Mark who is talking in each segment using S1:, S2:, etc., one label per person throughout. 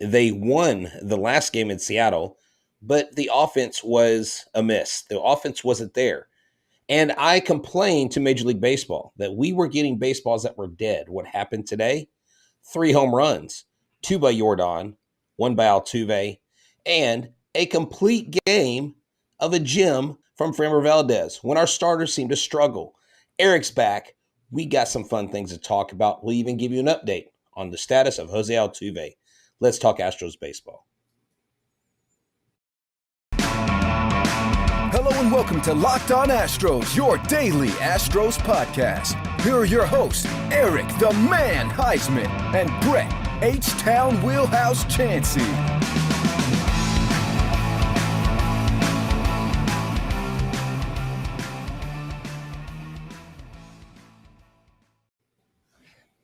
S1: They won the last game in Seattle, but the offense was amiss. The offense wasn't there. And I complained to Major League Baseball that we were getting baseballs that were dead. What happened today? 3 home runs, 2 by Yordan, 1 by Altuve, and a complete game of a gem from Framber Valdez when our starters seem to struggle. Eric's back. We got some fun things to talk about. We'll even give you an update on the status of Jose Altuve. Let's talk Astros baseball.
S2: Hello and welcome to Locked On Astros, your daily Astros podcast. Here are your hosts, Eric the Man Heisman and Brett H-Town Wheelhouse Chansey.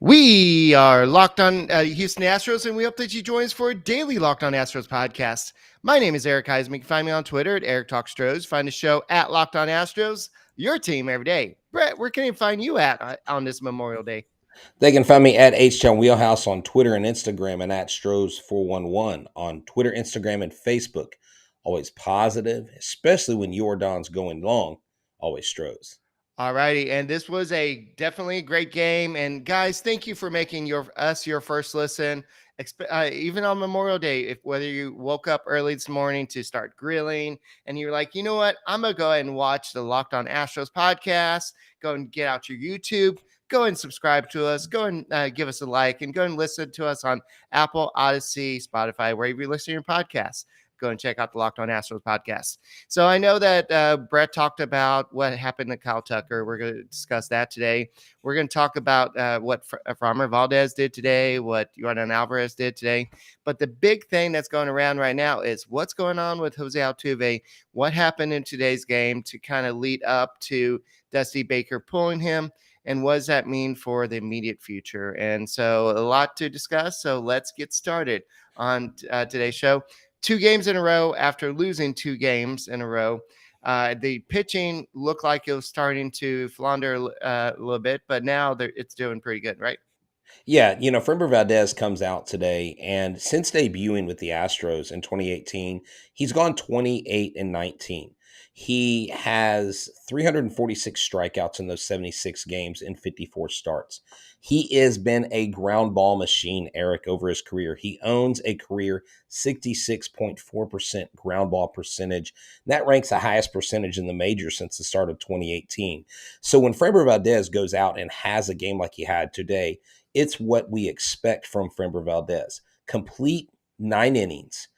S3: We are Locked On Houston Astros, and we hope that you join us for a daily Locked On Astros podcast. My name is Eric Heisman. You can find me on Twitter at Eric Talk Stros. Find the show at Locked On Astros, your team every day. Brett, where can you find you at on this Memorial Day?
S1: They can find me at H-Town Wheelhouse on Twitter and Instagram, and at Stros411 on Twitter, Instagram, and Facebook. Always positive, especially when Yordan's going long. Always Stros.
S3: All righty, and this was definitely a great game. And guys, thank you for making your first listen. Even on Memorial Day, whether you woke up early this morning to start grilling and you're like, you know what, I'm gonna go ahead and watch the Locked On Astros podcast. Go and get out your YouTube. Go and subscribe to us. Go and give us a like, and go and listen to us on Apple, Odyssey, Spotify, wherever you listen to your podcasts. Go and check out the Locked On Astros podcast. So I know that Brett talked about what happened to Kyle Tucker. We're going to discuss that today. We're going to talk about what Framber Valdez did today, what Yordan Alvarez did today. But the big thing that's going around right now is what's going on with Jose Altuve, what happened in today's game to kind of lead up to Dusty Baker pulling him, and what does that mean for the immediate future? And so a lot to discuss. So let's get started on today's show. 2 games in a row after losing 2 games in a row. The pitching looked like it was starting to flounder a little bit, but now it's doing pretty good, right?
S1: Yeah, Framber Valdez comes out today, and since debuting with the Astros in 2018, he's gone 28-19. He has 346 strikeouts in those 76 games in 54 starts. He has been a ground ball machine, Eric, over his career. He owns a career 66.4% ground ball percentage. That ranks the highest percentage in the majors since the start of 2018. So when Framber Valdez goes out and has a game like he had today, it's what we expect from Framber Valdez. Complete 9 innings,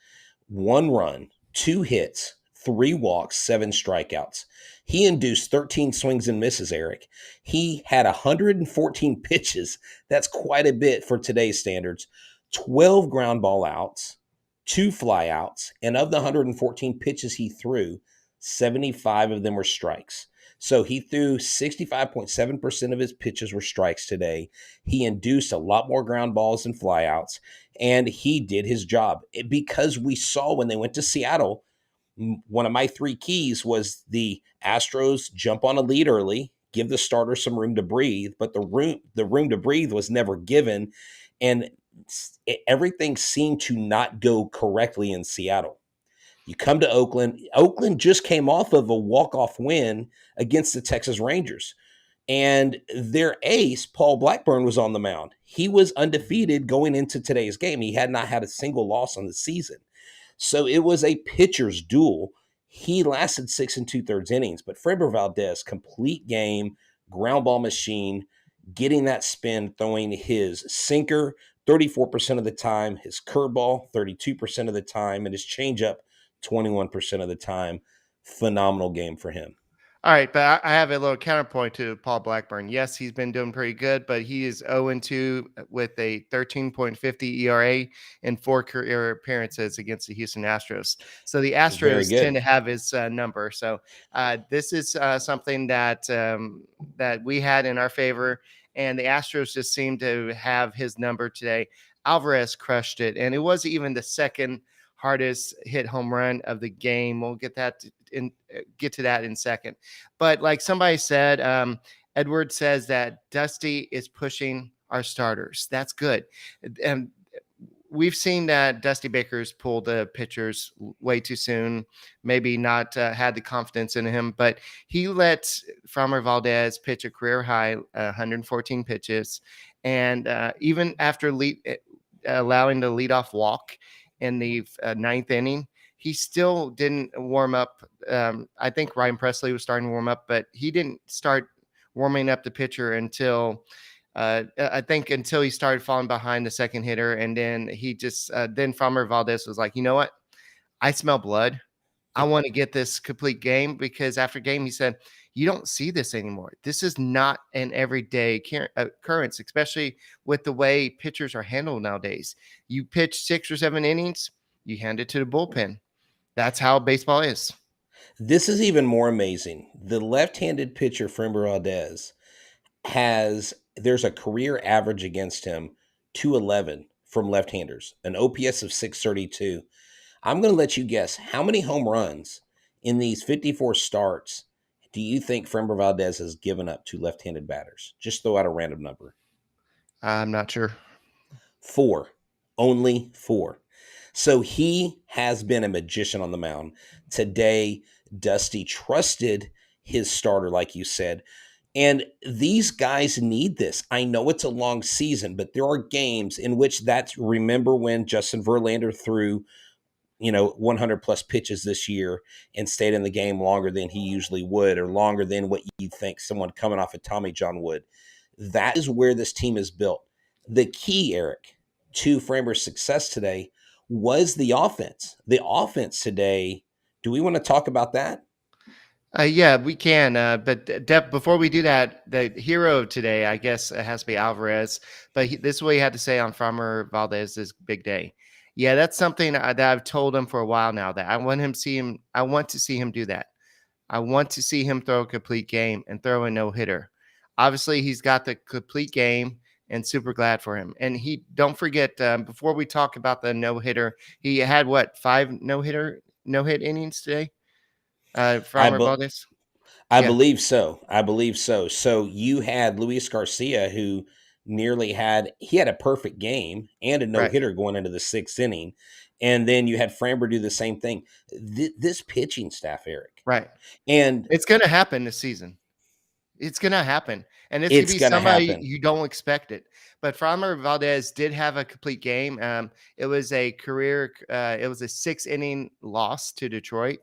S1: 1 run, 2 hits, 3 walks, 7 strikeouts. He induced 13 swings and misses, Eric. He had 114 pitches. That's quite a bit for today's standards. 12 ground ball outs, 2 flyouts, and of the 114 pitches he threw, 75 of them were strikes. So he threw 65.7% of his pitches were strikes today. He induced a lot more ground balls and flyouts, and he did his job. Because we saw when they went to Seattle, one of my 3 keys was the Astros jump on a lead early, give the starter some room to breathe, but the room to breathe was never given, and everything seemed to not go correctly in Seattle. You come to Oakland. Oakland just came off of a walk-off win against the Texas Rangers. And their ace, Paul Blackburn, was on the mound. He was undefeated going into today's game. He had not had a single loss on the season. So it was a pitcher's duel. He lasted 6 2/3 innings. But Framber Valdez, complete game, ground ball machine, getting that spin, throwing his sinker 34% of the time, his curveball 32% of the time, and his changeup 21% of the time. Phenomenal game for him.
S3: All right, but I have a little counterpoint to Paul Blackburn. Yes, he's been doing pretty good, but he is 0-2 with a 13.50 ERA and 4 career appearances against the Houston Astros. So the Astros tend to have his number. So this is something that that we had in our favor, and the Astros just seem to have his number today. Alvarez crushed it, and it was even the second hardest hit home run of the game. We'll get to that in a second. But like somebody said, Edward says that Dusty is pushing our starters. That's good. And we've seen that Dusty Baker's pulled the pitchers way too soon, maybe not had the confidence in him, but he let Framber Valdez pitch a career high 114 pitches. And even after allowing the leadoff walk in the ninth inning, he still didn't warm up. I think Ryan Presley was starting to warm up, but he didn't start warming up the pitcher until I think until he started falling behind the second hitter. And then he just, then Framber Valdez was like, you know what? I smell blood. I want to get this complete game, because after game, he said, you don't see this anymore. This is not an everyday occurrence, especially with the way pitchers are handled nowadays. You pitch 6 or 7 innings, you hand it to the bullpen. That's how baseball is.
S1: This is even more amazing. The left-handed pitcher, Framber Valdez, there's a career average against him, 211 from left-handers, an OPS of 632. I'm going to let you guess, how many home runs in these 54 starts do you think Framber Valdez has given up to left-handed batters? Just throw out a random number.
S3: I'm not sure.
S1: 4. Only 4. So he has been a magician on the mound. Today, Dusty trusted his starter, like you said. And these guys need this. I know it's a long season, but there are games in which remember when Justin Verlander threw, 100 plus pitches this year and stayed in the game longer than he usually would, or longer than what you think someone coming off of Tommy John would. That is where this team is built. The key, Eric, to Framber's success today was the offense. The offense today, do we want to talk about that?
S3: Yeah, we can. But before we do that, the hero of today, I guess it has to be Alvarez. But this is what he had to say on Framber Valdez's big day. Yeah, that's something that I've told him for a while now, that I want to see him do that. I want to see him throw a complete game and throw a no-hitter. Obviously, he's got the complete game, and super glad for him. And don't forget, before we talk about the no-hitter, he had 5 no-hit innings today? Framber Valdez?
S1: I believe so. So you had Luis Garcia, who he had a perfect game and a no-hitter going into the 6th inning. And then you had Framber do the same thing. This pitching staff, Eric.
S3: Right.
S1: And
S3: it's going to happen this season. It's going to happen. And it's going to be somebody you don't expect it. But Framber Valdez did have a complete game. It was a 6-inning loss to Detroit.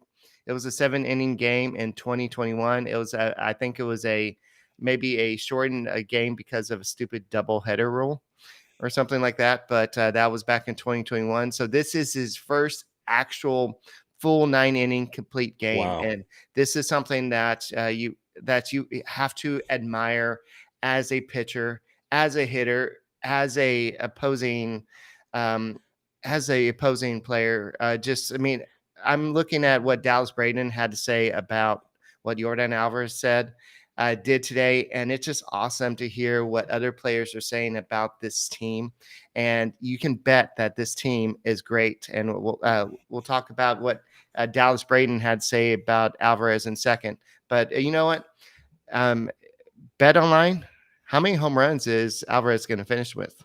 S3: It was a 7-inning game in 2021. It was, I think it was maybe a shortened game because of a stupid doubleheader rule or something like that. But that was back in 2021. So this is his first actual full 9-inning complete game. Wow. And this is something that you have to admire as a pitcher, as a hitter, as a opposing player. I'm looking at what Dallas Braden had to say about what Yordan Alvarez did today, and it's just awesome to hear what other players are saying about this team. And you can bet that this team is great. And we'll talk about what Dallas Braden had to say about Alvarez in second. But you know what? Bet online, how many home runs is Alvarez going to finish with?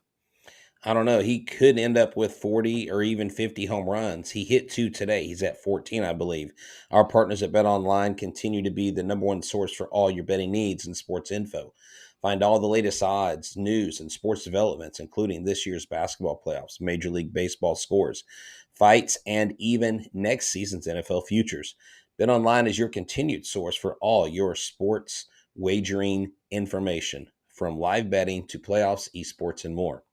S1: I don't know. He could end up with 40 or even 50 home runs. He hit 2 today. He's at 14, I believe. Our partners at Bet Online continue to be the number one source for all your betting needs and sports info. Find all the latest odds, news, and sports developments, including this year's basketball playoffs, Major League Baseball scores, fights, and even next season's NFL futures. Bet Online is your continued source for all your sports wagering information, from live betting to playoffs, esports, and more.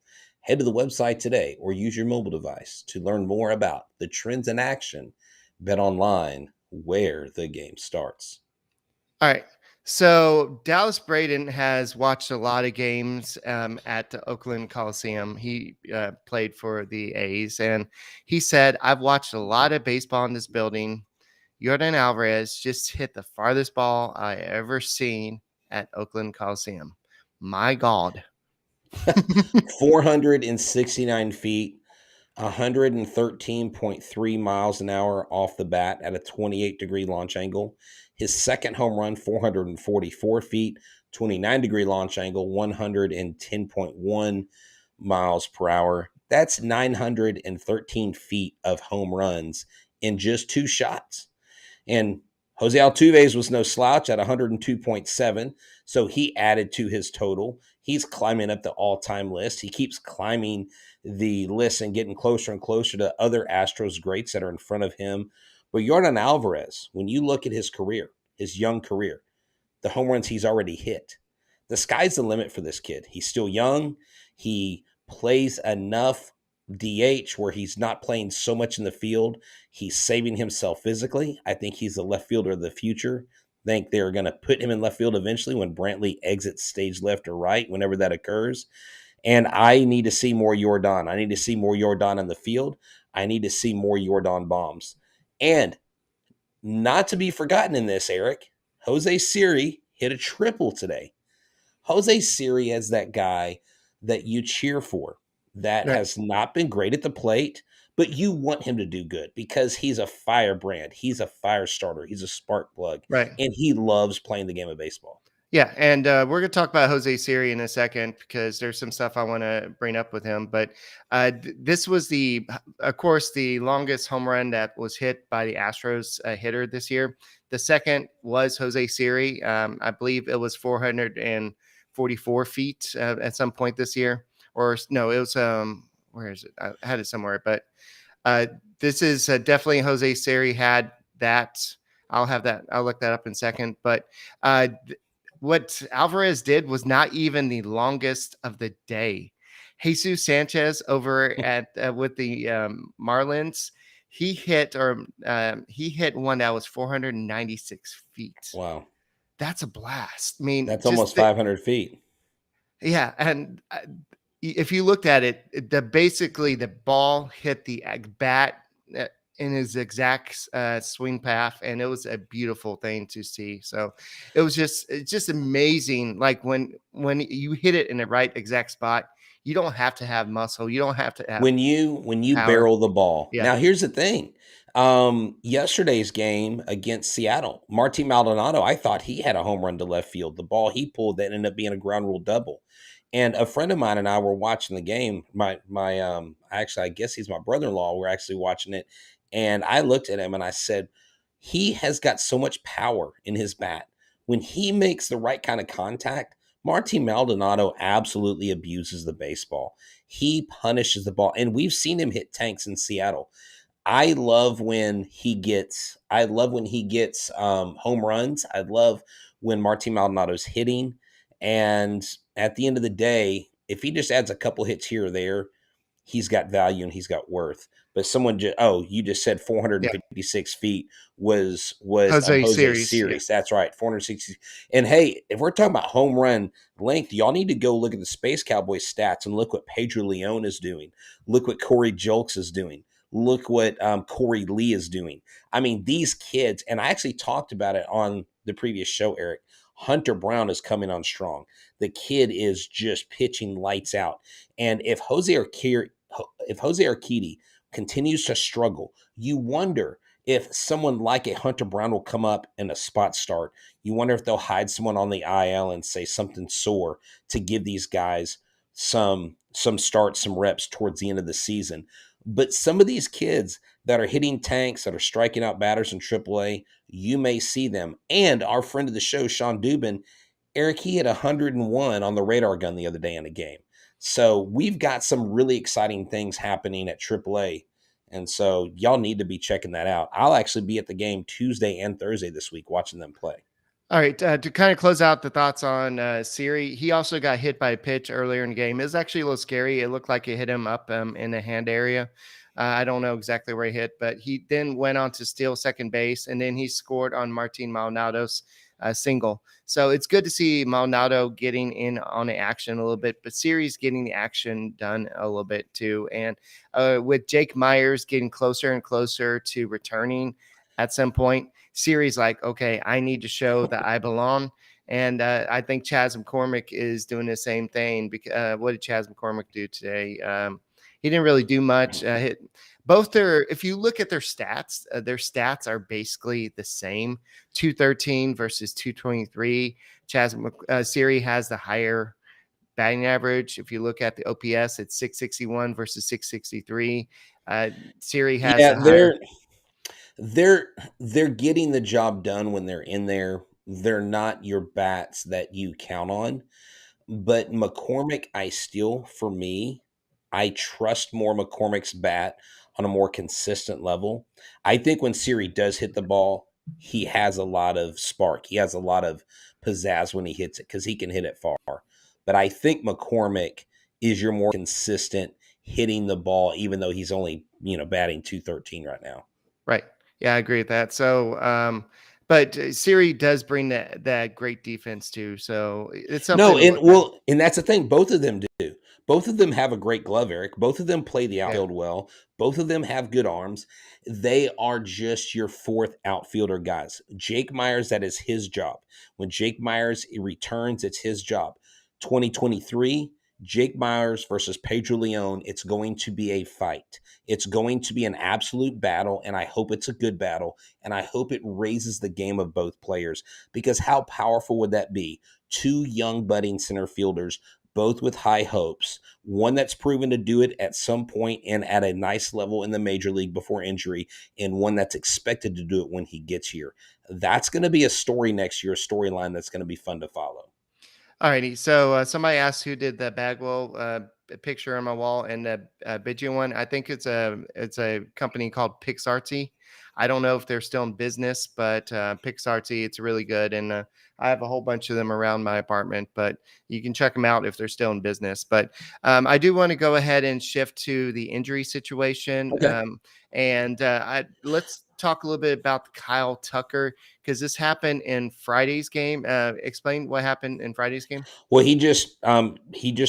S1: Head to the website today or use your mobile device to learn more about the trends in action. Bet Online, where the game starts.
S3: All right. So Dallas Braden has watched a lot of games at the Oakland Coliseum. He played for the A's, and he said, I've watched a lot of baseball in this building. Yordan Alvarez just hit the farthest ball I ever seen at Oakland Coliseum. My God.
S1: 469 feet, 113.3 miles an hour off the bat at a 28-degree launch angle. His second home run, 444 feet, 29-degree launch angle, 110.1 miles per hour. That's 913 feet of home runs in just 2 shots. And Jose Altuve's was no slouch at 102.7, so he added to his total. He's climbing up the all-time list. He keeps climbing the list and getting closer and closer to other Astros greats that are in front of him. But Yordan Alvarez, when you look at his career, his young career, the home runs he's already hit, the sky's the limit for this kid. He's still young. He plays enough DH where he's not playing so much in the field. He's saving himself physically. I think he's the left fielder of the future. I think they're going to put him in left field eventually when Brantley exits stage left or right, whenever that occurs. And I need to see more Yordan. I need to see more Yordan in the field. I need to see more Yordan bombs. And not to be forgotten in this, Eric, Jose Siri hit a triple today. Jose Siri is that guy that you cheer for that
S3: Right.
S1: has not been great at the plate, but you want him to do good because he's a firebrand. He's a fire starter. He's a spark plug,
S3: Right.
S1: and he loves playing the game of baseball.
S3: Yeah, and we're going to talk about Jose Siri in a second because there's some stuff I want to bring up with him. But this was of course, the longest home run that was hit by the Astros hitter this year. The second was Jose Siri. I believe it was 444 feet at some point this year. Or no, it was where is it? I had it somewhere, but this is definitely Jose Siri had that. I'll have that. I'll look that up in a second. But what Alvarez did was not even the longest of the day. Jesus Sanchez over at with the Marlins, he hit one that was 496 feet.
S1: Wow.
S3: That's a blast. I mean,
S1: That's almost 500 feet.
S3: Yeah, and if you looked at it, basically the ball hit the bat in his exact swing path, and it was a beautiful thing to see. So it's just amazing. Like when you hit it in the right exact spot, you don't have to have muscle. You don't have to have
S1: when you
S3: power.
S1: barrel the ball.
S3: Yeah.
S1: Now here's the thing. Yesterday's game against Seattle, Martin Maldonado, I thought he had a home run to left field. The ball he pulled that ended up being a ground rule double. And a friend of mine and I were watching the game. Actually, I guess he's my brother-in-law. We're actually watching it. And I looked at him and I said, he has got so much power in his bat. When he makes the right kind of contact, Martin Maldonado absolutely abuses the baseball. He punishes the ball. And we've seen him hit tanks in Seattle. I love when he gets home runs. I love when Martin Maldonado's hitting. And at the end of the day, if he just adds a couple hits here or there, he's got value and he's got worth. But you just said 456 feet was
S3: Jose
S1: Jose
S3: Siri's,
S1: Siri's. That's right, 460. And hey, if we're talking about home run length, y'all need to go look at the Space Cowboys stats and look what Pedro Leon is doing. Look what Corey Julks is doing. Look what Corey Lee is doing. I mean, these kids, and I actually talked about it on the previous show, Eric. Hunter Brown is coming on strong. The kid is just pitching lights out. And if Jose Urquidy continues to struggle, you wonder if someone like a Hunter Brown will come up in a spot start. You wonder if they'll hide someone on the IL and say something sore to give these guys some starts, some reps towards the end of the season. But some of these kids that are hitting tanks, that are striking out batters in AAA, you may see them. And our friend of the show, Sean Dubin, Eric, he hit 101 on the radar gun the other day in a game. So we've got some really exciting things happening at AAA. And so y'all need to be checking that out. I'll actually be at the game Tuesday and Thursday this week watching them play.
S3: All right, to kind of close out the thoughts on Siri, he also got hit by a pitch earlier in the game. It was actually a little scary. It looked like it hit him up in the hand area. I don't know exactly where he hit, but he then went on to steal second base, and then he scored on Martin Maldonado's single. So it's good to see Maldonado getting in on the action a little bit, but Siri's getting the action done a little bit too. And with Jake Myers getting closer and closer to returning at some point, Siri's like, okay, I need to show that I belong. And I think Chas McCormick is doing the same thing. Because what did Chas McCormick do today? He didn't really do much. If you look at their stats are basically the same. 213 versus 223. Siri has the higher batting average. If you look at the OPS, it's 661 versus 663. Siri has
S1: Yeah,
S3: a higher.
S1: they're getting the job done when they're in there. They're not your bats that you count on. But McCormick, for me, I trust more McCormick's bat on a more consistent level. I think when Siri does hit the ball, he has a lot of spark. He has a lot of pizzazz when he hits it because he can hit it far. But I think McCormick is your more consistent hitting the ball, even though he's only, batting 213 right now.
S3: Right. Yeah, I agree with that. So, but Siri does bring that great defense too. So it's something
S1: No,
S3: to
S1: and
S3: look at.
S1: well, and that's the thing. Both of them do. Both of them have a great glove, Eric. Both of them play the
S3: Yeah.
S1: outfield well. Both of them have good arms. They are just your fourth outfielder guys. Jake Myers, that is his job. When Jake Myers returns, it's his job. 2023, Jake Myers versus Pedro Leon. It's going to be a fight. It's going to be an absolute battle, and I hope it's a good battle, and I hope it raises the game of both players because how powerful would that be? Two young budding center fielders, both with high hopes. One that's proven to do it at some point and at a nice level in the major league before injury, and one that's expected to do it when he gets here. That's going to be a story next year, a storyline that's going to be fun to follow.
S3: Alrighty. So somebody asked who did the Bagwell picture on my wall and the Bidget one. I think it's a company called Pixartsy. I don't know if they're still in business, but Pixartsy, it's really good, and I have a whole bunch of them around my apartment. But you can check them out if they're still in business. But I do want to go ahead and shift to the injury situation,
S1: Okay.
S3: and let's talk a little bit about Kyle Tucker because this happened in Friday's game. Explain what happened in Friday's game.
S1: Well, he just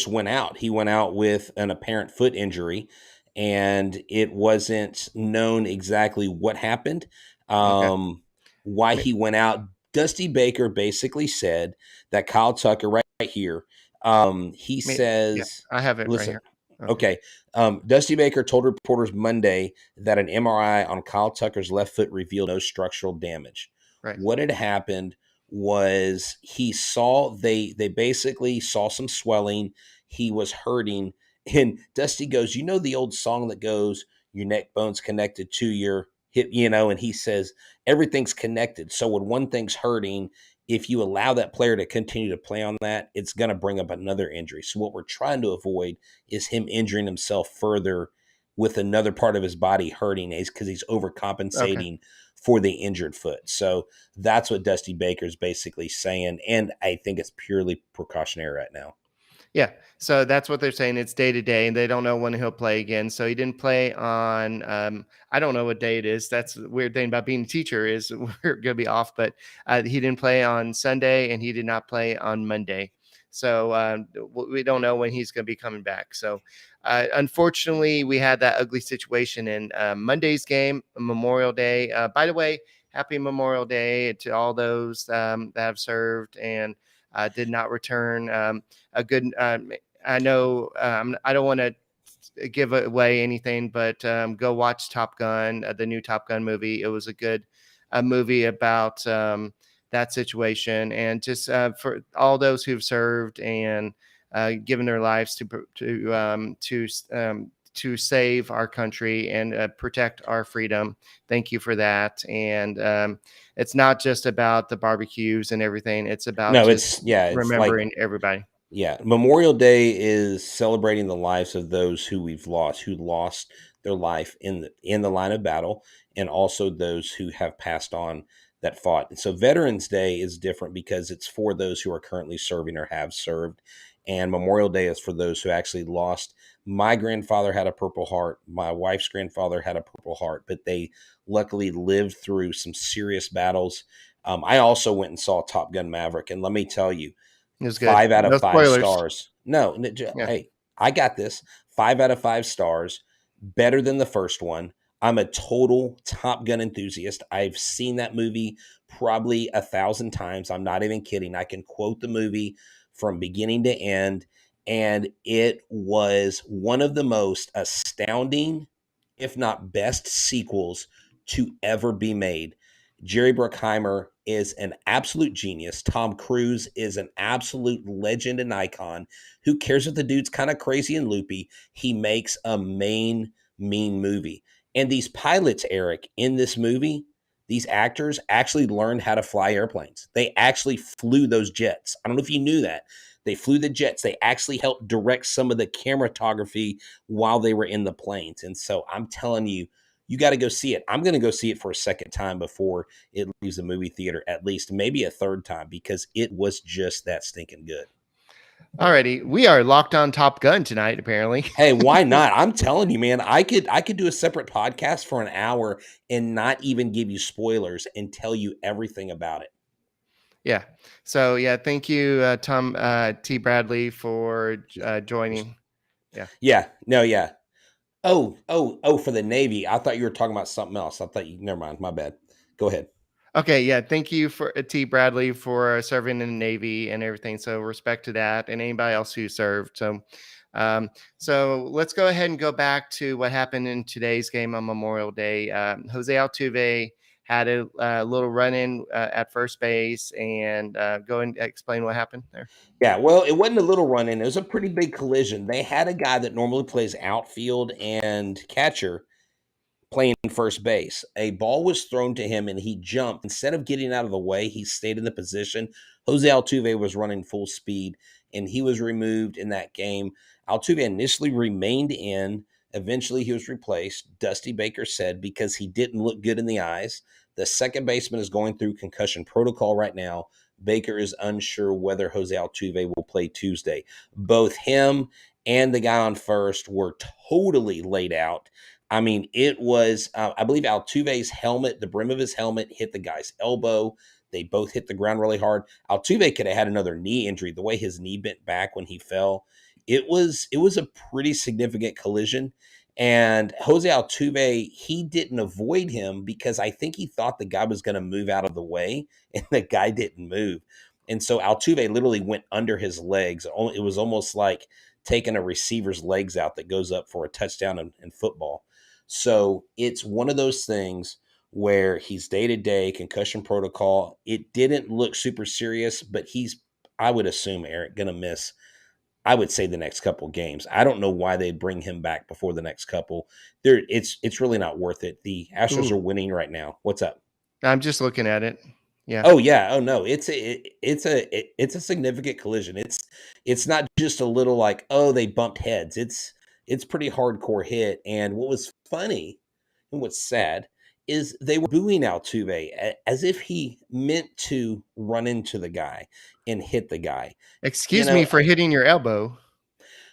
S1: went out. He went out with an apparent foot injury, and it wasn't known exactly what happened,
S3: Okay.
S1: why
S3: Ma-
S1: he went out. Dusty Baker basically said that Kyle Tucker, right here, he
S3: Yeah,
S1: says,
S3: I have it right
S1: "Listen,
S3: here. Okay.
S1: okay." Dusty Baker told reporters Monday that an MRI on Kyle Tucker's left foot revealed no structural damage.
S3: Right.
S1: What had happened was they basically saw some swelling. He was hurting, and Dusty goes, "You know the old song that goes, your neck bone's connected to your hip, and he says everything's connected. So when one thing's hurting, if you allow that player to continue to play on that, it's going to bring up another injury. So what we're trying to avoid is him injuring himself further with another part of his body hurting because he's
S3: Okay.
S1: overcompensating for the injured foot. So that's what Dusty Baker's basically saying. And I think it's purely precautionary right now.
S3: Yeah. So that's what they're saying. It's day to day, and they don't know when he'll play again. So he didn't play on. I don't know what day it is. That's the weird thing about being a teacher is we're gonna be off. But he didn't play on Sunday, and he did not play on Monday. So we don't know when he's going to be coming back. So unfortunately, we had that ugly situation in Monday's game, Memorial Day. By the way, happy Memorial Day to all those that have served and did not return. A good. I know. I don't want to give away anything, but go watch Top Gun, the new Top Gun movie. It was a good movie about that situation, and just for all those who've served and given their lives to save our country and protect our freedom. Thank you for that. And it's not just about the barbecues and everything. It's about
S1: No,
S3: just
S1: it's like,
S3: remembering everybody.
S1: yeah, Memorial Day is celebrating the lives of those who we've lost, who lost their life in the line of battle, and also those who have passed on that fought. And so Veterans Day is different because it's for those who are currently serving or have served, and Memorial Day is for those who actually lost. My grandfather had a Purple Heart. My wife's grandfather had a Purple Heart, but they luckily lived through some serious battles. I also went and saw Top Gun Maverick, and let me tell you,
S3: It was good.
S1: 5 out of
S3: No
S1: 5
S3: spoilers.
S1: stars. No,
S3: Yeah.
S1: hey, I got this. 5 out of 5 stars, better than the first one. I'm a total Top Gun enthusiast. I've seen that movie probably 1,000 times. I'm not even kidding. I can quote the movie from beginning to end, and it was one of the most astounding, if not best, sequels to ever be made. Jerry Bruckheimer is an absolute genius. Tom Cruise is an absolute legend and icon. Who cares if the dude's kind of crazy and loopy? He makes a mean movie. And these pilots, Eric, in this movie, these actors actually learned how to fly airplanes. They actually flew those jets. I don't know if you knew that. They flew the jets. They actually helped direct some of the cinematography while they were in the planes. And so I'm telling you, you got to go see it. I'm going to go see it for a second time before it leaves the movie theater, at least maybe a third time, because it was just that stinking good.
S3: Alrighty, we are locked on Top Gun tonight, apparently.
S1: Hey, why not? I'm telling you, man, I could do a separate podcast for an hour and not even give you spoilers and tell you everything about it.
S3: Yeah. So yeah, thank you, Tom T. Bradley, for joining. Yeah.
S1: Yeah. No, yeah. Oh, for the Navy. I thought you were talking about something else. Never mind. My bad. Go ahead.
S3: Okay. Yeah. Thank you for T. Bradley for serving in the Navy and everything. So respect to that, and anybody else who served. So let's go ahead and go back to what happened in today's game on Memorial Day. Jose Altuve had a little run-in at first base, and go and explain what happened there.
S1: Yeah, well, it wasn't a little run in. It was a pretty big collision. They had a guy that normally plays outfield and catcher playing first base. A ball was thrown to him and he jumped. Instead of getting out of the way, he stayed in the position. Jose Altuve was running full speed and he was removed in that game. Altuve initially remained in. Eventually, he was replaced. Dusty Baker said because he didn't look good in the eyes. The second baseman is going through concussion protocol right now. Baker is unsure whether Jose Altuve will play Tuesday. Both him and the guy on first were totally laid out. I mean, it was, I believe Altuve's helmet, the brim of his helmet hit the guy's elbow. They both hit the ground really hard. Altuve could have had another knee injury. The way his knee bent back when he fell, it was a pretty significant collision. And Jose Altuve, he didn't avoid him because I think he thought the guy was going to move out of the way, and the guy didn't move. And so Altuve literally went under his legs. It was almost like taking a receiver's legs out that goes up for a touchdown in football. So it's one of those things where he's day-to-day concussion protocol. It didn't look super serious, but I would assume, Eric, going to miss, I would say, the next couple games. I don't know why they'd bring him back before the next couple. It's really not worth it. The Astros
S3: Ooh,
S1: are winning right now. What's up?
S3: I'm just looking at it. Yeah.
S1: Oh yeah. Oh no. It's a significant collision. It's not just a little like, oh, they bumped heads. It's pretty hardcore hit. And what was funny and what's sad is they were booing Altuve as if he meant to run into the guy and hit the guy. You
S3: Excuse me
S1: know,
S3: for hitting your elbow.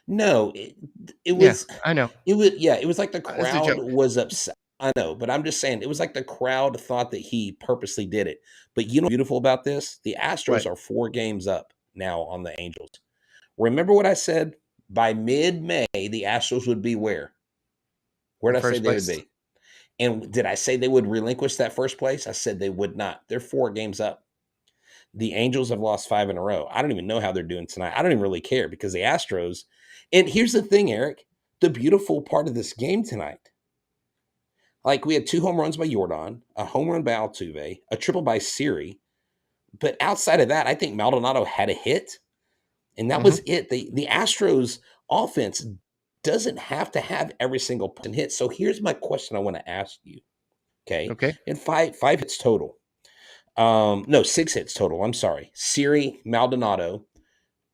S1: no, it
S3: Yeah,
S1: was
S3: I know.
S1: it was like the
S3: It's a
S1: crowd
S3: joke.
S1: was upset. I know, but I'm just saying it was like the crowd thought that he purposely did it. But you know what's beautiful about this? The Astros
S3: What?
S1: are 4 games up now on the Angels. Remember what I said? By mid-May, the Astros would be where? Where
S3: In
S1: did I say
S3: first
S1: they would
S3: place.
S1: be? And did I say they would relinquish that first place? I said they would not. They're 4 games up. The Angels have lost 5 in a row. I don't even know how they're doing tonight. I don't even really care because the Astros. And here's the thing, Eric. The beautiful part of this game tonight. Like we had 2 home runs by Yordan, a home run by Altuve, a triple by Siri. But outside of that, I think Maldonado had a hit, and that was
S3: Hmm.
S1: it. The Astros offense doesn't have to have every single person hit. So here's my question I want to ask you. Okay.
S3: Okay.
S1: And five hits total. No, 6 hits total. I'm sorry. Siri, Maldonado,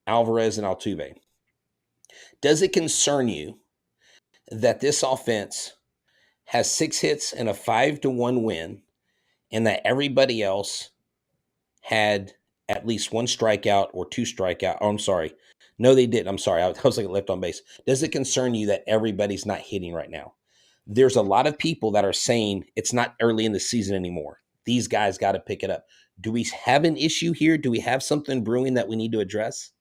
S1: Alvarez, and Altuve. Does it concern you that this offense has 6 hits and a 5-1 win, and that everybody else had at least 1 strikeout or 2 strikeout? Oh, I'm sorry. No, they didn't. I'm sorry. I was like left on base. Does it concern you that everybody's not hitting right now? There's a lot of people that are saying it's not early in the season anymore. These guys got to pick it up. Do we have an issue here? Do we have something brewing that we need to address?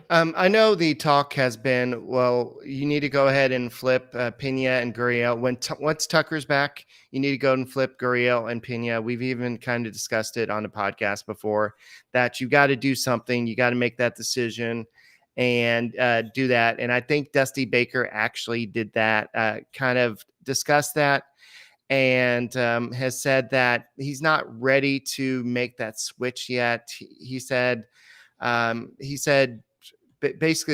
S3: I know the talk has been, well, you need to go ahead and flip Pena and Gurriel. Once Tucker's back, you need to go and flip Gurriel and Pena. We've even kind of discussed it on the podcast before that you got to do something. You got to make that decision and do that. And I think Dusty Baker actually did that, kind of discussed that. and has said that he's not ready to make that switch yet. He said basically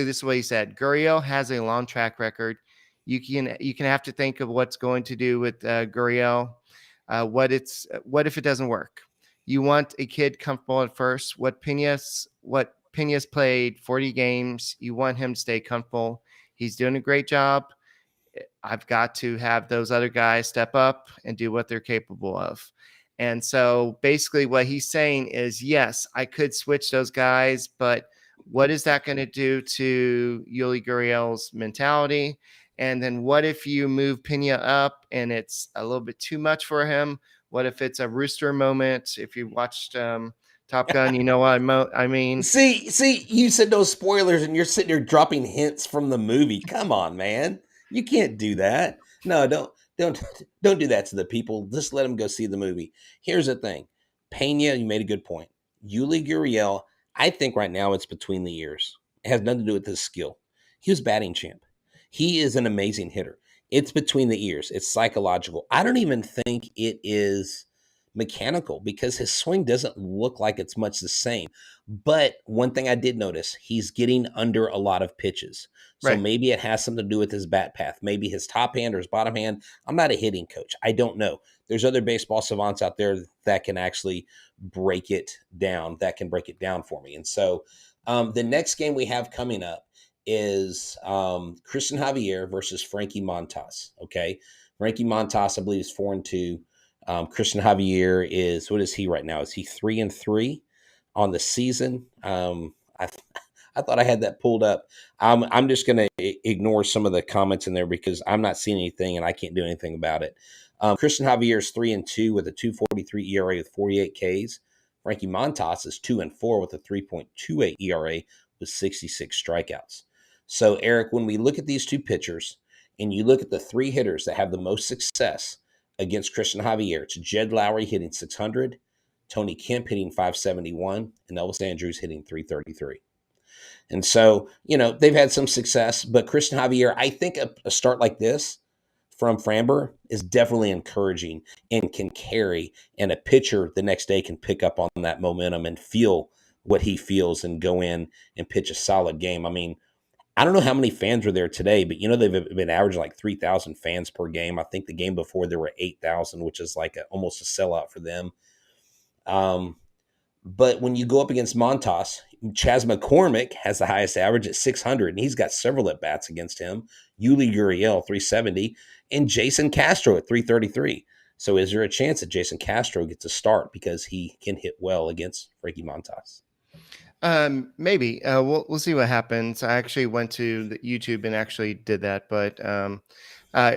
S3: this is what he said. Gurriel has a long track record. You can have to think of what's going to do with Gurriel. What if it doesn't work? You want a kid comfortable at first. What Pena's played 40 games. You want him to stay comfortable. He's doing a great job. I've got to have those other guys step up and do what they're capable of. And so basically what he's saying is, yes, I could switch those guys, but what is that going to do to Yuli Gurriel's mentality? And then what if you move Pena up and it's a little bit too much for him? What if it's a rooster moment? If you watched Top Gun, you know what I mean.
S1: See, you said no spoilers, and you're sitting there dropping hints from the movie. Come on, man, you can't do that. No, don't don't do that to the people. Just let them go see the movie. Here's the thing, Pena, you made a good point. Yuli Gurriel, I think right now it's between the ears. It has nothing to do with his skill. He was batting champ. He is an amazing hitter. It's between the ears. It's psychological. I don't even think it is mechanical because his swing doesn't look like it's much the same. But one thing I did notice, he's getting under a lot of pitches. So
S3: Right.
S1: maybe it has something to do with his bat path, maybe his top hand or his bottom hand. I'm not a hitting coach. I don't know. There's other baseball savants out there that can actually break it down, for me. And so the next game we have coming up is Christian Javier versus Frankie Montas. Okay. Frankie Montas, I believe, is 4-2. Christian Javier is, what is he right now? Is he 3-3 on the season? I thought I had that pulled up. I'm just going to ignore some of the comments in there because I'm not seeing anything and I can't do anything about it. Christian Javier is 3-2 with a 2.43 ERA with 48 Ks. Frankie Montas is 2-4 with a 3.28 ERA with 66 strikeouts. So, Eric, when we look at these two pitchers and you look at the three hitters that have the most success against Christian Javier, it's Jed Lowry hitting 600, Tony Kemp hitting 571, and Elvis Andrews hitting 333. And so, they've had some success, but Christian Javier, I think a start like this from Framber is definitely encouraging and can carry, and a pitcher the next day can pick up on that momentum and feel what he feels and go in and pitch a solid game. I mean, I don't know how many fans were there today, but they've been averaging like 3,000 fans per game. I think the game before there were 8,000, which is like almost a sellout for them. But when you go up against Montas, Chas McCormick has the highest average at 600, and he's got several at bats against him. Yuli Gurriel 370, and Jason Castro at 333. So is there a chance that Jason Castro gets a start because he can hit well against Frankie Montas?
S3: Maybe we'll see what happens. I actually went to the YouTube and actually did that, but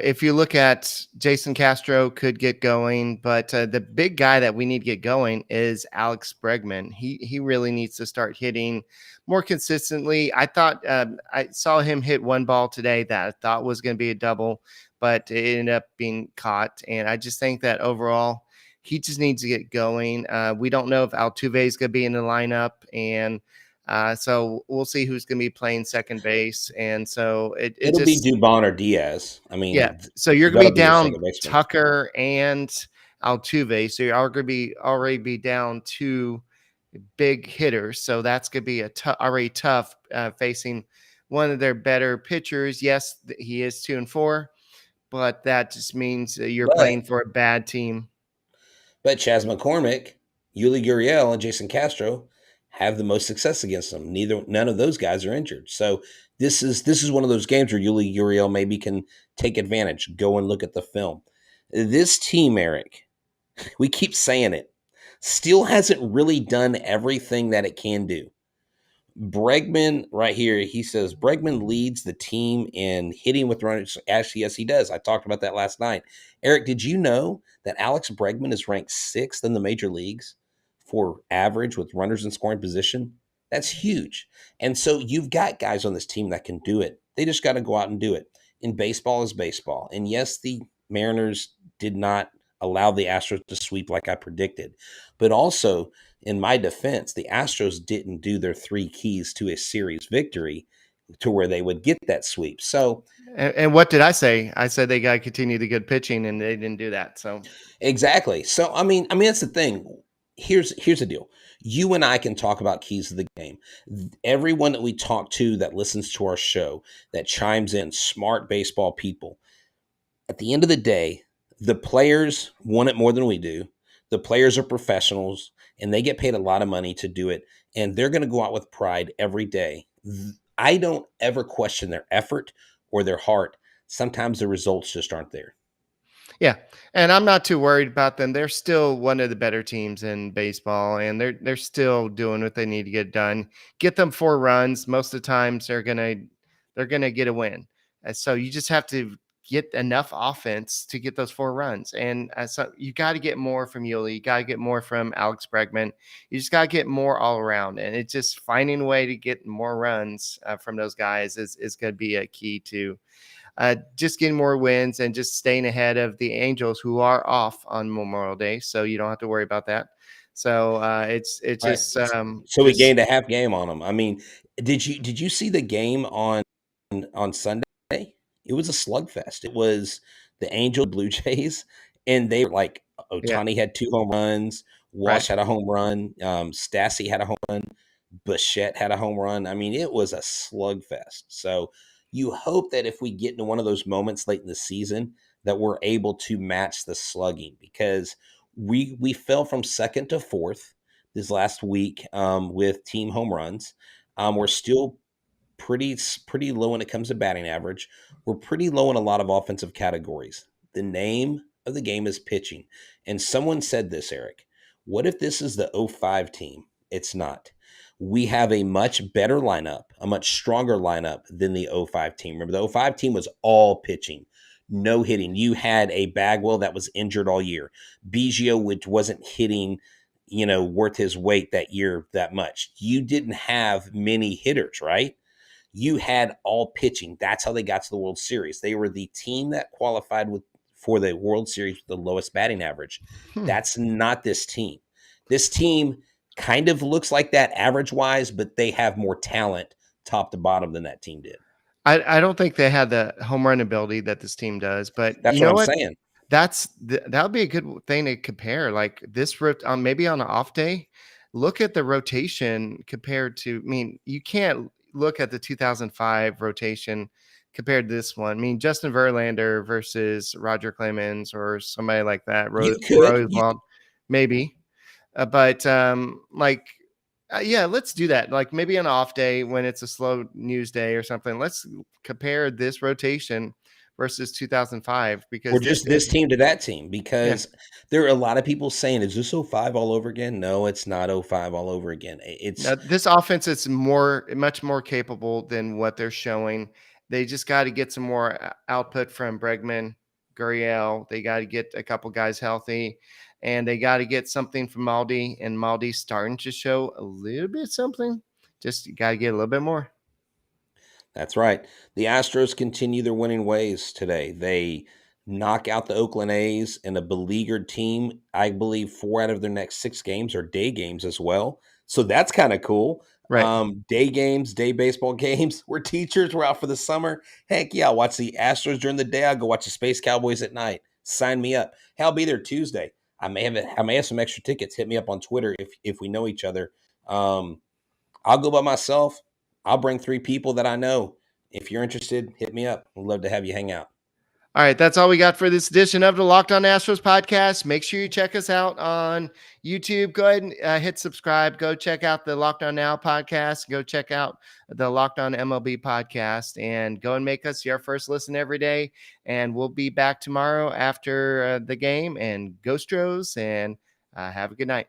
S3: if you look at Jason Castro could get going, but the big guy that we need to get going is Alex Bregman. He really needs to start hitting more consistently. I thought I saw him hit one ball today that I thought was going to be a double, but it ended up being caught. And I just think that overall, he just needs to get going. We don't know if Altuve is going to be in the lineup, and so we'll see who's going to be playing second base. And so
S1: it'll be Dubon or Diaz. I mean,
S3: yeah. So you're going to be down
S1: be
S3: Tucker and Altuve. So you're already be down two big hitters. So that's going to be already tough facing one of their better pitchers. Yes, he is 2-4, but that just means you're playing for a bad team.
S1: But Chas McCormick, Yuli Gurriel, and Jason Castro have the most success against them. None of those guys are injured. So this is one of those games where Yuli Gurriel maybe can take advantage, go and look at the film. This team, Eric, we keep saying it, still hasn't really done everything that it can do. Bregman, right here, he says Bregman leads the team in hitting with runners. Actually, yes, he does. I talked about that last night. Eric, did you know that Alex Bregman is ranked 6th in the major leagues for average with runners in scoring position? That's huge. And so you've got guys on this team that can do it. They just got to go out and do it. And baseball is baseball. And yes, the Mariners did not allow the Astros to sweep like I predicted. But also, in my defense, the Astros didn't do their 3 keys to a series victory. to where they would get that sweep. So
S3: And what did I say? I said they got to continue the good pitching, and they didn't do that. So
S1: exactly. So I mean that's the thing. Here's the deal. You and I can talk about keys to the game. Everyone that we talk to that listens to our show, that chimes in, smart baseball people. At the end of the day, the players want it more than we do. The players are professionals and they get paid a lot of money to do it. And they're going to go out with pride every day. I don't ever question their effort or their heart. Sometimes the results just aren't there.
S3: yeah, and I'm not too worried about them. They're still one of the better teams in baseball, and they're still doing what they need to get done. Get them 4 runs. Most of the times they're gonna get a win. And so you just have to get enough offense to get those 4 runs. And so you got to get more from Yuli. You got to get more from Alex Bregman. You just got to get more all around. And it's just finding a way to get more runs from those guys is going to be a key to just getting more wins and just staying ahead of the Angels, who are off on Memorial Day, so you don't have to worry about that. So it's
S1: Right. So we
S3: just
S1: gained a half game on them. I mean, did you see the game on Sunday? It was a slugfest. It was the Angel Blue Jays, and they were like
S3: yeah,
S1: Otani had 2 home runs,
S3: right.
S1: Walsh had a home run, Stassi had a home run, Bichette had a home run. I mean, it was a slugfest. So you hope that if we get into one of those moments late in the season, that we're able to match the slugging, because we fell from second to fourth this last week with team home runs. We're still pretty low when it comes to batting average. We're pretty low in a lot of offensive categories. The name of the game is pitching. And someone said this, Eric. What if this is the '05 team? It's not. We have a much better lineup, a much stronger lineup than the '05 team. Remember, the '05 team was all pitching, no hitting. You had a Bagwell that was injured all year. Biggio, which wasn't hitting, worth his weight that year that much. You didn't have many hitters, right? You had all pitching. That's how they got to the World Series. They were the team that qualified for the World Series with the lowest batting average.
S3: Hmm.
S1: That's not this team. This team kind of looks like that average wise, but they have more talent top to bottom than that team did.
S3: I don't think they had the home run ability that this team does, but
S1: That's
S3: you
S1: what
S3: know
S1: I'm
S3: what?
S1: saying.
S3: That would be a good thing to compare. Like maybe on an off day, look at the rotation compared to. I mean, you can't look at the 2005 rotation compared to this one. I mean, Justin Verlander versus Roger Clemens or somebody like that.
S1: You could.
S3: Roosevelt, maybe. But yeah, let's do that. Like maybe on an off day when it's a slow news day or something. Let's compare this rotation versus 2005
S1: Or
S3: because this
S1: just this
S3: is
S1: team to that team,
S3: yeah.
S1: because there are a lot of people saying, is this '05 all over again? No, it's not '05 all over again. It's
S3: Now, this offense is much more capable than what they're showing. They just got to get some more output from Bregman, Gurriel. They got to get a couple guys healthy, and they got to get something from Maldi. And Maldi's starting to show a little bit something. Just got to get a little bit more.
S1: That's right. The Astros continue their winning ways today. They knock out the Oakland A's in a beleaguered team. I believe 4 out of their next 6 games are day games as well. So that's kind of cool.
S3: Right.
S1: Day games, day baseball games. We're teachers. We're out for the summer. Heck yeah, I'll watch the Astros during the day. I'll go watch the Space Cowboys at night. Sign me up. Hey, I'll be there Tuesday. I may have some extra tickets. Hit me up on Twitter if we know each other. I'll go by myself. I'll bring 3 people that I know. If you're interested, hit me up. We'd love to have you hang out.
S3: All right, that's all we got for this edition of the Locked On Astros podcast. Make sure you check us out on YouTube. Go ahead and hit subscribe. Go check out the Locked On Now podcast. Go check out the Locked On MLB podcast, and go and make us your first listen every day. And we'll be back tomorrow after the game. And go Stros, and have a good night.